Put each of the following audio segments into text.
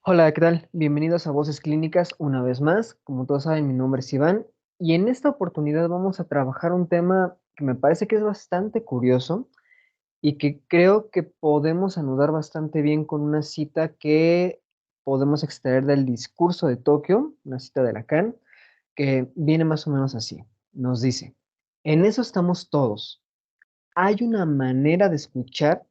Hola, ¿qué tal? Bienvenidos a Voces Clínicas una vez más. Como todos saben, mi nombre es Iván y en esta oportunidad vamos a trabajar un tema que me parece que es bastante curioso y que creo que podemos anudar bastante bien con una cita que podemos extraer del discurso de Tokio, una cita de Lacan, que viene más o menos así. Nos dice, en eso estamos todos. Hay una manera de escuchar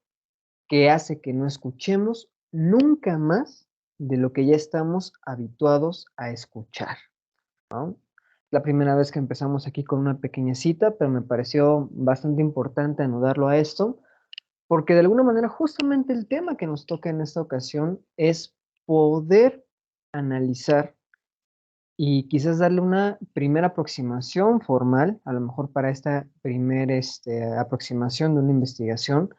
que hace que no escuchemos nunca más de lo que ya estamos habituados a escuchar, ¿no? La primera vez que empezamos aquí con una pequeña cita, pero me pareció bastante importante anudarlo a esto, porque de alguna manera justamente el tema que nos toca en esta ocasión es poder analizar y quizás darle una primera aproximación formal, a lo mejor para esta primera aproximación de una investigación,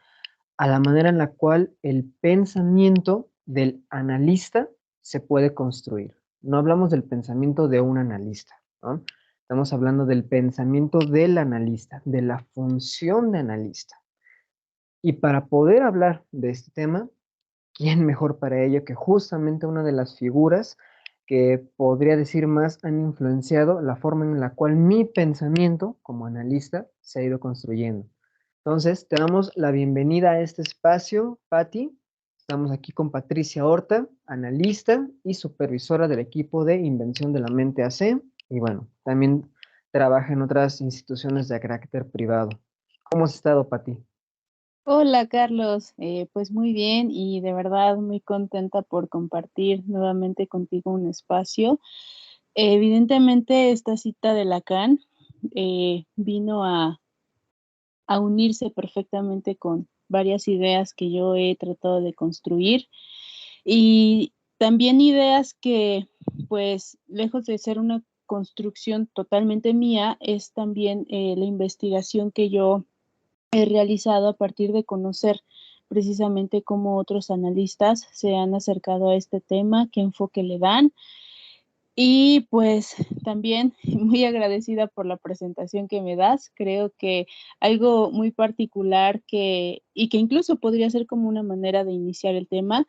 a la manera en la cual el pensamiento del analista se puede construir. No hablamos del pensamiento de un analista, ¿no? Estamos hablando del pensamiento del analista, de la función de analista. Y para poder hablar de este tema, ¿quién mejor para ello que justamente una de las figuras que podría decir más han influenciado la forma en la cual mi pensamiento como analista se ha ido construyendo? Entonces, te damos la bienvenida a este espacio, Patti. Estamos aquí con Patricia Horta, analista y supervisora del equipo de Invención de la Mente AC. Y bueno, también trabaja en otras instituciones de carácter privado. ¿Cómo has estado, Patti? Hola Carlos, pues muy bien y de verdad muy contenta por compartir nuevamente contigo un espacio. Evidentemente esta cita de Lacan vino a unirse perfectamente con varias ideas que yo he tratado de construir y también ideas que pues lejos de ser una construcción totalmente mía, es también la investigación que yo he realizado a partir de conocer precisamente cómo otros analistas se han acercado a este tema, qué enfoque le dan. Y pues también muy agradecida por la presentación que me das. Creo que algo muy particular y que incluso podría ser como una manera de iniciar el tema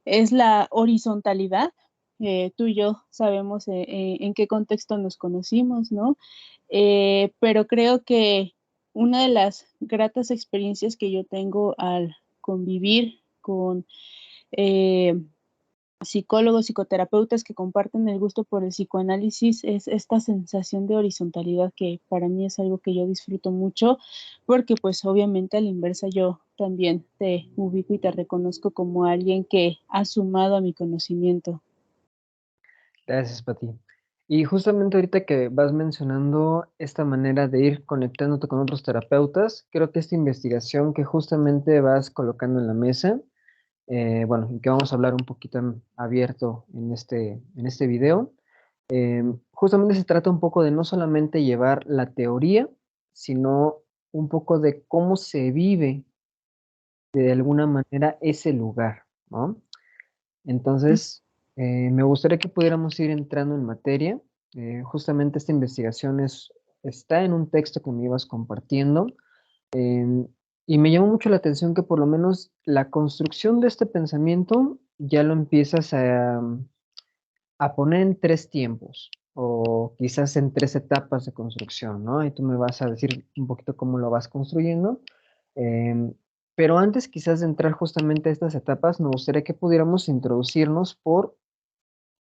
es la horizontalidad. Tú y yo sabemos en qué contexto nos conocimos, ¿no? Pero creo que una de las gratas experiencias que yo tengo al convivir con eh, psicólogos, psicoterapeutas que comparten el gusto por el psicoanálisis es esta sensación de horizontalidad que para mí es algo que yo disfruto mucho porque pues obviamente a la inversa yo también te ubico y te reconozco como alguien que ha sumado a mi conocimiento. Gracias, Pati. Y justamente ahorita que vas mencionando esta manera de ir conectándote con otros terapeutas, creo que esta investigación que justamente vas colocando en la mesa, bueno, y que vamos a hablar un poquito abierto en este video, justamente se trata un poco de no solamente llevar la teoría, sino un poco de cómo se vive de alguna manera ese lugar, ¿no? Entonces, me gustaría que pudiéramos ir entrando en materia. Justamente esta investigación está en un texto que me ibas compartiendo, em, y me llamó mucho la atención que por lo menos la construcción de este pensamiento ya lo empiezas a poner en tres tiempos o quizás en tres etapas de construcción, ¿no? Y tú me vas a decir un poquito cómo lo vas construyendo. Em, pero antes quizás de entrar justamente a estas etapas, me gustaría que pudiéramos introducirnos por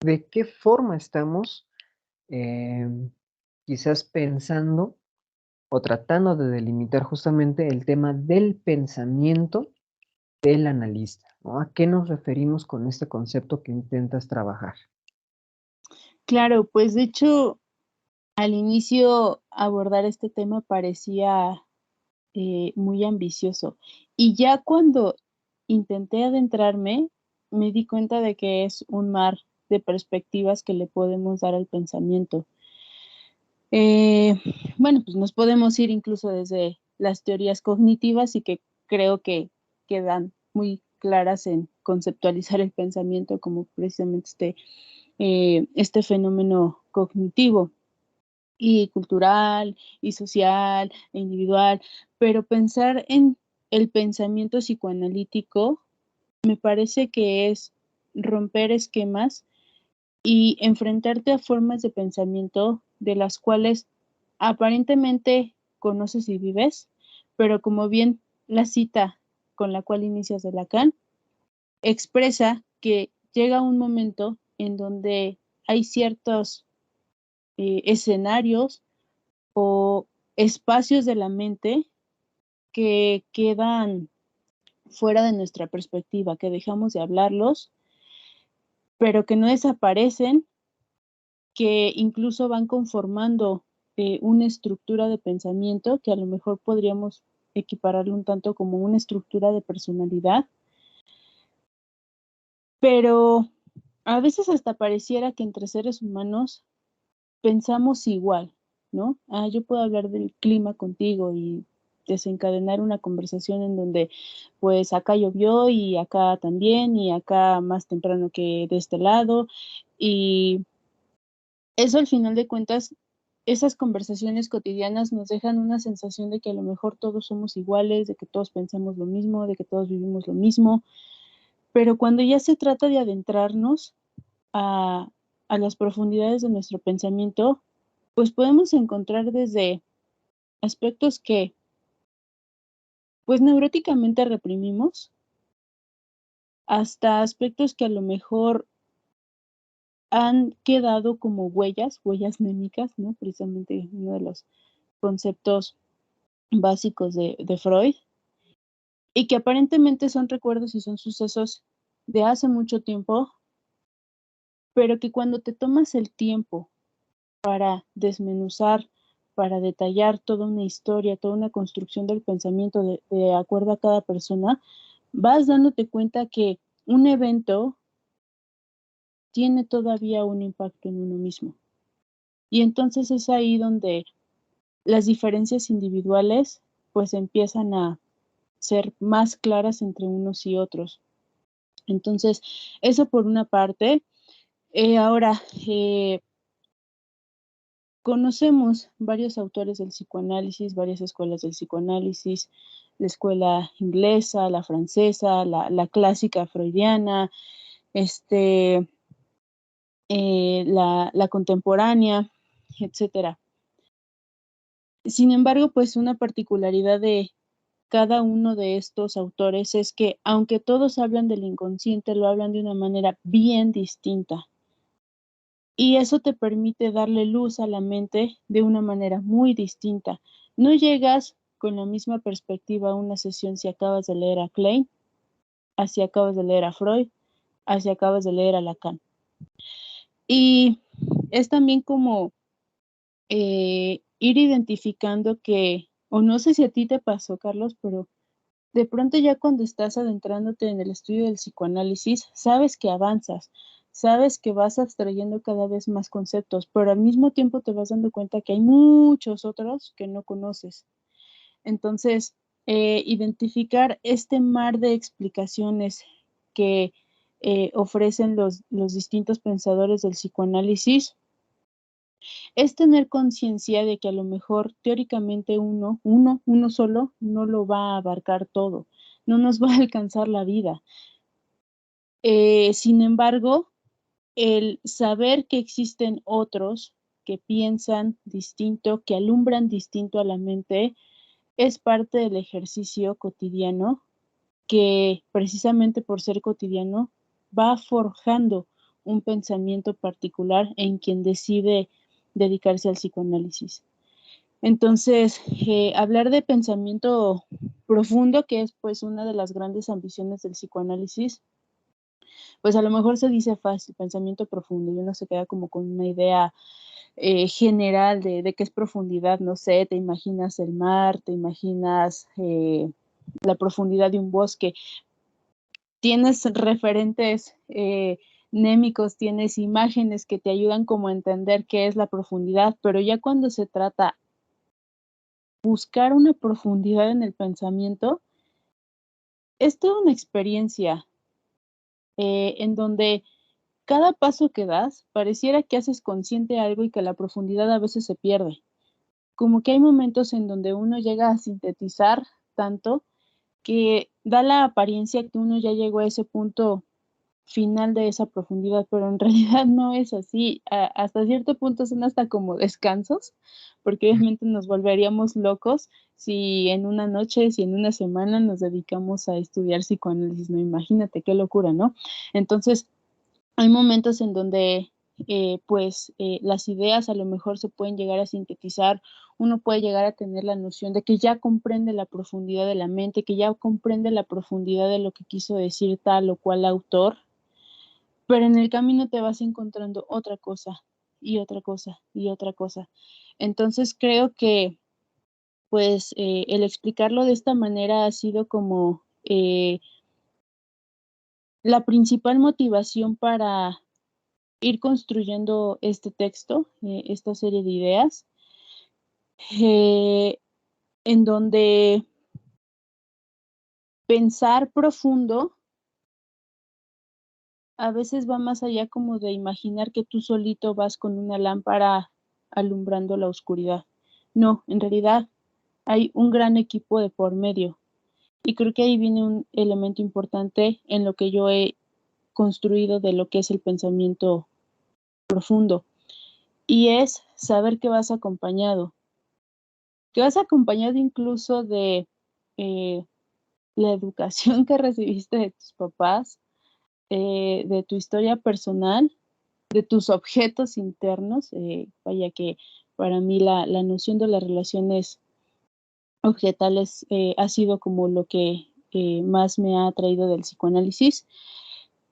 de qué forma estamos quizás pensando o tratando de delimitar justamente el tema del pensamiento del analista, ¿no? ¿A qué nos referimos con este concepto que intentas trabajar? Claro, pues de hecho al inicio abordar este tema parecía muy ambicioso. Y ya cuando intenté adentrarme, me di cuenta de que es un mar de perspectivas que le podemos dar al pensamiento. Eh, bueno, pues nos podemos ir incluso desde las teorías cognitivas y que creo que quedan muy claras en conceptualizar el pensamiento como precisamente este fenómeno cognitivo y cultural, y social, e individual, pero pensar en el pensamiento psicoanalítico me parece que es romper esquemas y enfrentarte a formas de pensamiento de las cuales aparentemente conoces y vives, pero como bien la cita con la cual inicias de Lacan expresa que llega un momento en donde hay ciertos escenarios o espacios de la mente que quedan fuera de nuestra perspectiva, que dejamos de hablarlos, pero que no desaparecen, que incluso van conformando una estructura de pensamiento que a lo mejor podríamos equipararlo un tanto como una estructura de personalidad, pero a veces hasta pareciera que entre seres humanos pensamos igual, ¿no? Yo puedo hablar del clima contigo y desencadenar una conversación en donde, pues, acá llovió y acá también, y acá más temprano que de este lado, y eso al final de cuentas, esas conversaciones cotidianas nos dejan una sensación de que a lo mejor todos somos iguales, de que todos pensamos lo mismo, de que todos vivimos lo mismo, pero cuando ya se trata de adentrarnos a, a las profundidades de nuestro pensamiento, pues podemos encontrar desde aspectos que pues neuróticamente reprimimos hasta aspectos que a lo mejor han quedado como huellas némicas, ¿no? Precisamente uno de los conceptos básicos de Freud, y que aparentemente son recuerdos y son sucesos de hace mucho tiempo, pero que cuando te tomas el tiempo para desmenuzar, para detallar toda una historia, toda una construcción del pensamiento de acuerdo a cada persona, vas dándote cuenta que un evento tiene todavía un impacto en uno mismo. Y entonces es ahí donde las diferencias individuales pues empiezan a ser más claras entre unos y otros. Entonces, eso por una parte. Ahora, conocemos varios autores del psicoanálisis, varias escuelas del psicoanálisis, la escuela inglesa, la francesa, la clásica freudiana, este, la contemporánea, etcétera. Sin embargo, pues una particularidad de cada uno de estos autores es que, aunque todos hablan del inconsciente, lo hablan de una manera bien distinta. Y eso te permite darle luz a la mente de una manera muy distinta. No llegas con la misma perspectiva a una sesión si acabas de leer a Klein, así acabas de leer a Freud, así acabas de leer a Lacan. Y es también como ir identificando que, o no sé si a ti te pasó, Carlos, pero de pronto ya cuando estás adentrándote en el estudio del psicoanálisis, sabes que avanzas, sabes que vas abstrayendo cada vez más conceptos, pero al mismo tiempo te vas dando cuenta que hay muchos otros que no conoces. Entonces, identificar este mar de explicaciones que ofrecen los distintos pensadores del psicoanálisis es tener conciencia de que a lo mejor teóricamente uno solo no lo va a abarcar todo, no nos va a alcanzar la vida. Sin embargo, el saber que existen otros que piensan distinto, que alumbran distinto a la mente, es parte del ejercicio cotidiano que precisamente por ser cotidiano va forjando un pensamiento particular en quien decide dedicarse al psicoanálisis. Entonces, hablar de pensamiento profundo, que es pues una de las grandes ambiciones del psicoanálisis, pues a lo mejor se dice fácil, pensamiento profundo, y uno se queda como con una idea general de qué es profundidad, no sé, te imaginas el mar, te imaginas la profundidad de un bosque, tienes referentes némicos, tienes imágenes que te ayudan como a entender qué es la profundidad, pero ya cuando se trata buscar una profundidad en el pensamiento, es toda una experiencia en donde cada paso que das pareciera que haces consciente algo y que la profundidad a veces se pierde. Como que hay momentos en donde uno llega a sintetizar tanto que da la apariencia que uno ya llegó a ese punto final de esa profundidad, pero en realidad no es así. Hasta cierto punto son hasta como descansos, porque obviamente nos volveríamos locos si en una noche, si en una semana nos dedicamos a estudiar psicoanálisis, no, imagínate qué locura, ¿no? Entonces, hay momentos en donde las ideas a lo mejor se pueden llegar a sintetizar, uno puede llegar a tener la noción de que ya comprende la profundidad de la mente, que ya comprende la profundidad de lo que quiso decir tal o cual autor, pero en el camino te vas encontrando otra cosa y otra cosa y otra cosa. Entonces creo que el explicarlo de esta manera ha sido como la principal motivación para ir construyendo este texto, esta serie de ideas, eh, en donde pensar profundo a veces va más allá como de imaginar que tú solito vas con una lámpara alumbrando la oscuridad. No, en realidad hay un gran equipo de por medio. Y creo que ahí viene un elemento importante en lo que yo he construido de lo que es el pensamiento profundo. Y es saber que vas acompañado. Que vas acompañado incluso de eh, la educación que recibiste de tus papás, de tu historia personal, de tus objetos internos. Vaya que para mí la noción de las relaciones objetales ha sido como lo que más me ha atraído del psicoanálisis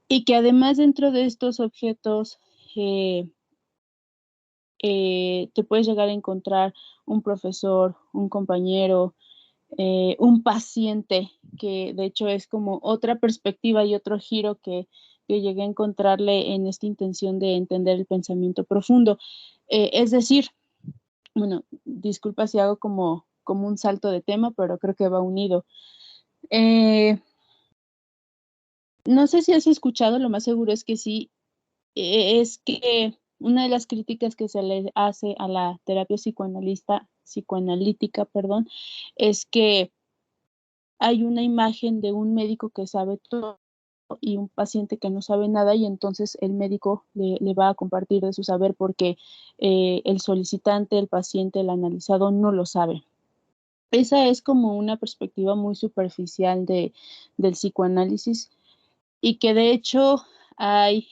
y que además dentro de estos objetos eh, te puedes llegar a encontrar un profesor, un compañero, un paciente, que de hecho es como otra perspectiva y otro giro que llegué a encontrarle en esta intención de entender el pensamiento profundo. Es decir, bueno, disculpa si hago como un salto de tema, pero creo que va unido. Eh, no sé si has escuchado, lo más seguro es que sí, es que una de las críticas que se le hace a la terapia psicoanalítica, perdón, es que hay una imagen de un médico que sabe todo y un paciente que no sabe nada y entonces el médico le va a compartir de su saber porque el solicitante, el paciente, el analizado no lo sabe. Esa es como una perspectiva muy superficial del psicoanálisis y que de hecho hay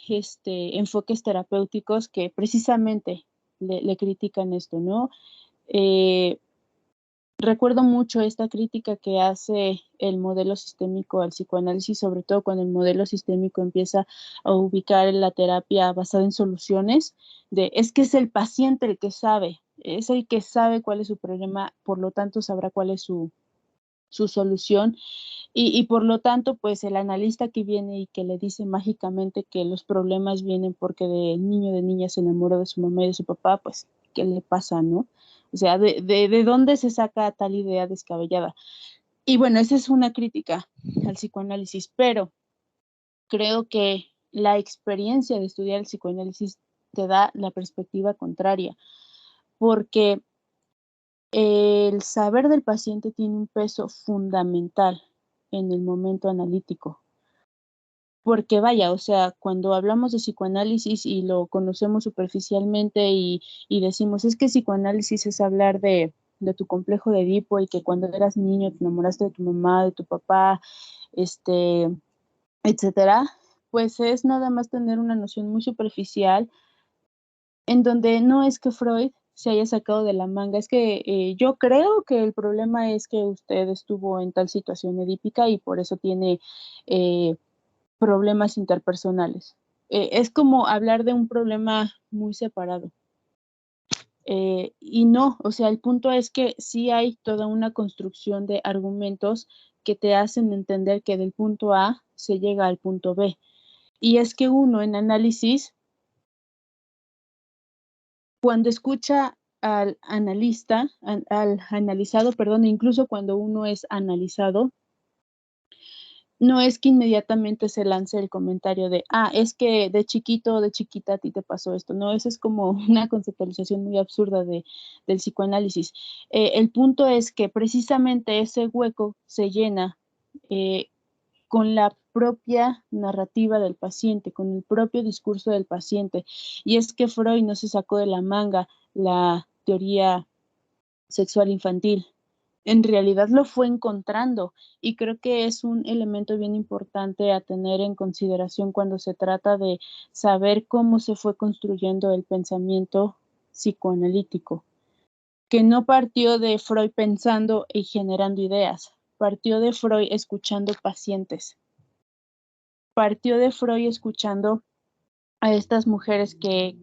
enfoques terapéuticos que precisamente le critican esto, ¿no? Eh, Recuerdo mucho esta crítica que hace el modelo sistémico al psicoanálisis, sobre todo cuando el modelo sistémico empieza a ubicar la terapia basada en soluciones, es que es el paciente el que sabe, es el que sabe cuál es su problema, por lo tanto sabrá cuál es su solución y por lo tanto, pues el analista que viene y que le dice mágicamente que los problemas vienen porque el niño de niña se enamoró de su mamá y de su papá, pues, ¿qué le pasa, no? O sea, ¿de dónde se saca tal idea descabellada? Y bueno, esa es una crítica al psicoanálisis, pero creo que la experiencia de estudiar el psicoanálisis te da la perspectiva contraria, porque el saber del paciente tiene un peso fundamental en el momento analítico. Porque vaya, o sea, cuando hablamos de psicoanálisis y lo conocemos superficialmente y decimos, es que psicoanálisis es hablar de tu complejo de Edipo y que cuando eras niño te enamoraste de tu mamá, de tu papá, este, etcétera, pues es nada más tener una noción muy superficial en donde no es que Freud se haya sacado de la manga, es que yo creo que el problema es que usted estuvo en tal situación edípica y por eso tiene problemas interpersonales. Es como hablar de un problema muy separado. Y no, o sea, el punto es que sí hay toda una construcción de argumentos que te hacen entender que del punto A se llega al punto B. Y es que uno en análisis, cuando escucha al analista, al analizado, perdón, incluso cuando uno es analizado, no es que inmediatamente se lance el comentario de, es que de chiquito o de chiquita a ti te pasó esto, no, eso es como una conceptualización muy absurda del psicoanálisis. El punto es que precisamente ese hueco se llena con la propia narrativa del paciente, con el propio discurso del paciente. Y es que Freud no se sacó de la manga la teoría sexual infantil. En realidad lo fue encontrando y creo que es un elemento bien importante a tener en consideración cuando se trata de saber cómo se fue construyendo el pensamiento psicoanalítico, que no partió de Freud pensando y generando ideas, partió de Freud escuchando pacientes, partió de Freud escuchando a estas mujeres que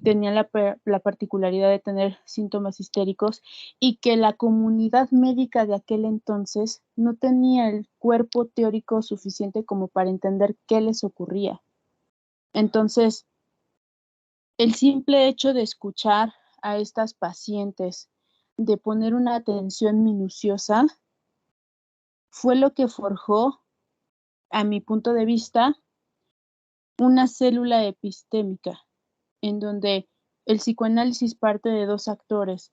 tenían la particularidad de tener síntomas histéricos y que la comunidad médica de aquel entonces no tenía el cuerpo teórico suficiente como para entender qué les ocurría. Entonces, el simple hecho de escuchar a estas pacientes, de poner una atención minuciosa, fue lo que forjó, a mi punto de vista, una célula epistémica, en donde el psicoanálisis parte de dos actores.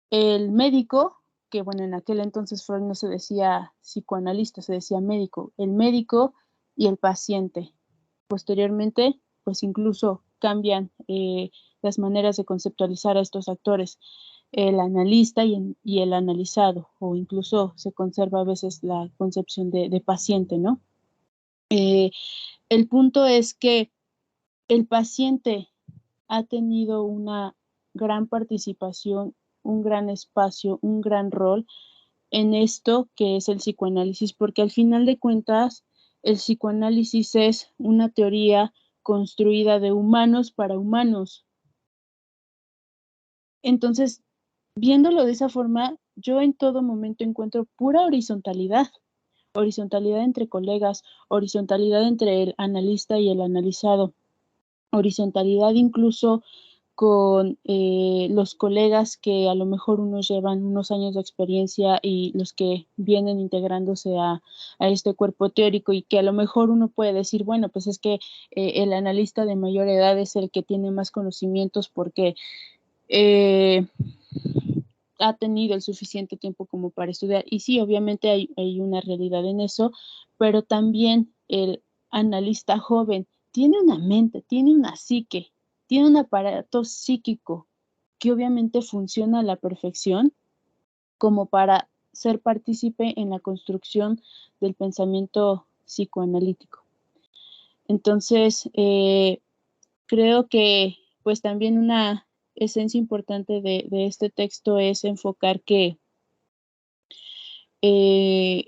El médico, que bueno, en aquel entonces Freud no se decía psicoanalista, se decía médico, el médico y el paciente. Posteriormente, pues incluso cambian las maneras de conceptualizar a estos actores, el analista y el analizado, o incluso se conserva a veces la concepción de paciente, ¿no? El punto es que el paciente ha tenido una gran participación, un gran espacio, un gran rol en esto que es el psicoanálisis, porque al final de cuentas el psicoanálisis es una teoría construida de humanos para humanos. Entonces, viéndolo de esa forma, yo en todo momento encuentro pura horizontalidad, horizontalidad entre colegas, horizontalidad entre el analista y el analizado, horizontalidad incluso con los colegas que a lo mejor unos llevan unos años de experiencia y los que vienen integrándose a este cuerpo teórico y que a lo mejor uno puede decir, bueno, pues es que el analista de mayor edad es el que tiene más conocimientos porque eh, ha tenido el suficiente tiempo como para estudiar. Y sí, obviamente hay una realidad en eso, pero también el analista joven tiene una mente, tiene una psique, tiene un aparato psíquico que obviamente funciona a la perfección como para ser partícipe en la construcción del pensamiento psicoanalítico. Entonces, creo que pues también una esencia importante de este texto es enfocar que eh,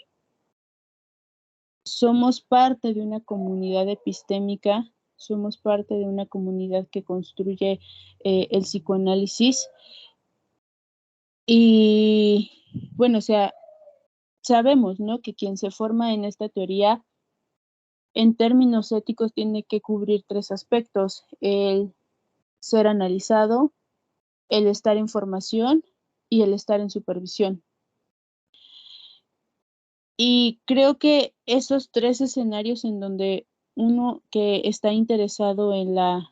somos parte de una comunidad epistémica, somos parte de una comunidad que construye el psicoanálisis y bueno, o sea, sabemos, ¿no? Que quien se forma en esta teoría en términos éticos tiene que cubrir tres aspectos: el ser analizado, el estar en formación y el estar en supervisión. Y creo que esos tres escenarios en donde uno que está interesado en la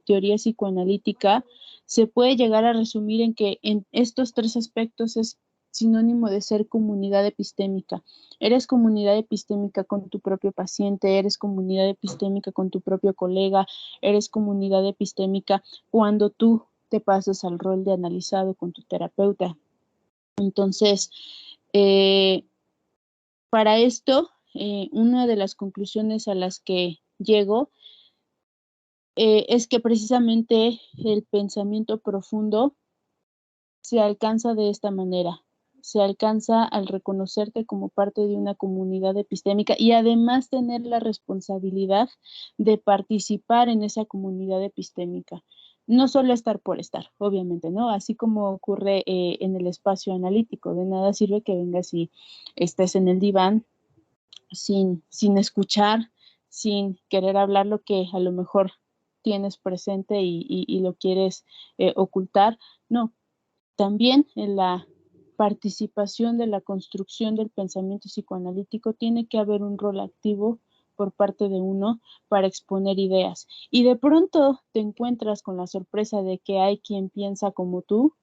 teoría psicoanalítica se puede llegar a resumir en que en estos tres aspectos es sinónimo de ser comunidad epistémica. Eres comunidad epistémica con tu propio paciente, eres comunidad epistémica con tu propio colega, eres comunidad epistémica cuando tú te pasas al rol de analizado con tu terapeuta. Entonces, para esto, una de las conclusiones a las que llego es que precisamente el pensamiento profundo se alcanza de esta manera. Se alcanza al reconocerte como parte de una comunidad epistémica y además tener la responsabilidad de participar en esa comunidad epistémica. No solo estar por estar, obviamente, ¿no? Así como ocurre en el espacio analítico. De nada sirve que vengas y estés en el diván sin escuchar, sin querer hablar lo que a lo mejor tienes presente y lo quieres ocultar. No, también en la participación de la construcción del pensamiento psicoanalítico tiene que haber un rol activo por parte de uno para exponer ideas. Y de pronto te encuentras con la sorpresa de que hay quien piensa como tú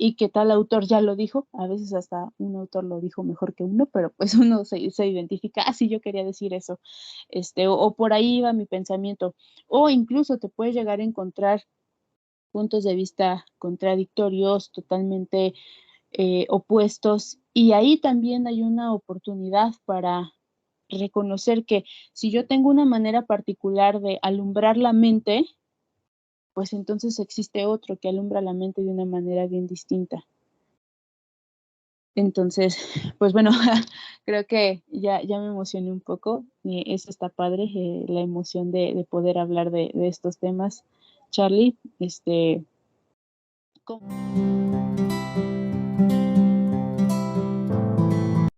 y que tal autor ya lo dijo, a veces hasta un autor lo dijo mejor que uno, pero pues uno se identifica, ah, sí, yo quería decir eso, o por ahí va mi pensamiento, o incluso te puedes llegar a encontrar puntos de vista contradictorios, totalmente opuestos, y ahí también hay una oportunidad para reconocer que si yo tengo una manera particular de alumbrar la mente, pues entonces existe otro que alumbra la mente de una manera bien distinta. Entonces, pues bueno, creo que ya me emocioné un poco, eso está padre, la emoción de poder hablar de estos temas. Charlie, ¿cómo?